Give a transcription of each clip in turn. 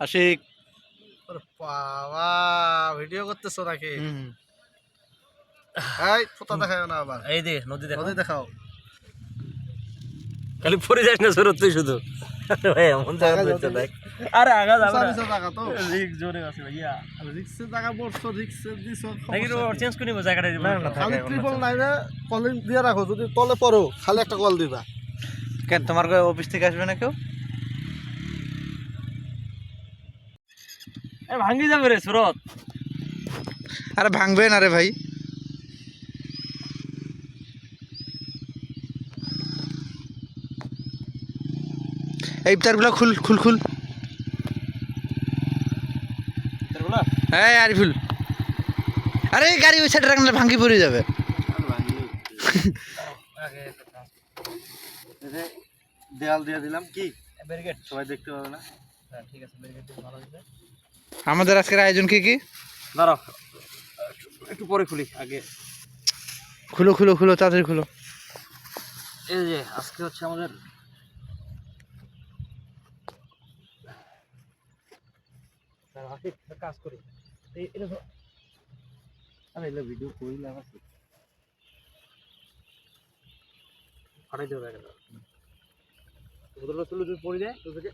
আশিক বাবা ভিডিও করতেছো নাকি? এই ফটো দেখাও না আবার। এই দে নদী দেখো, নদী দেখাও। খালি পড়ে যাস না সুরত তুই শুধু। ভাই এমন জায়গা আগা যাও হচ্ছে তুমি। দেখ। আরে আগা যাবে না, সারিসা জায়গা তো। রিক্স জোরে আছে ভাইয়া। রিক্সের জায়গা পড়ছো, রিক্সের দিছো। নাকি চেঞ্জ করে নিব জায়গাটা। খালি ট্রিপল লাইনে কলিং দিয়ে রাখো, যদি তলে পড়ো খালি একটা কল দিবা। কেন তোমার অফিস থেকে আসবে না কেউ? এ ভাঙ্গি যাবে রে সুরত। আরে ভাঙবে না রে ভাই। এই ইফতারগুলো খুল খুল খুল। হ্যাঁ আরিফুল, আরে গাড়ি ওই সাইডে রাখলে ভাঙ্গি পড়ে যাবে। দেয়াল দিয়ে দিলাম কি ব্যারিকেড সবাই দেখতে পাবে না। হ্যাঁ ঠিক আছে, ব্যারিকেড দিয়ে ভালো হইছে। আমাদের আজকের আয়োজন কি কি? দাঁড়াও একটু পরে খুলি, আগে খুলো খুলো খুলো, তাড়াতাড়ি খুলো। এই যে আজকে হচ্ছে আমাদের কাজ করি। আরে এগুলো ভিডিও করিলাম আছে। ফাটাই দেবে ব্যাগটা। বোতলটা তুলে যদি পড়ে যায় তো থেকে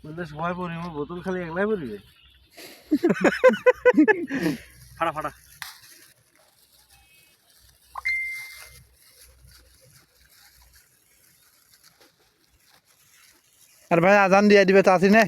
বললে সবাই পড়ি, বোতল খালি একলাই পড়িবে। ফাটা ফাটা। আর ভাই আজান দিয়ে দিবে তাড়াতাড়ি না।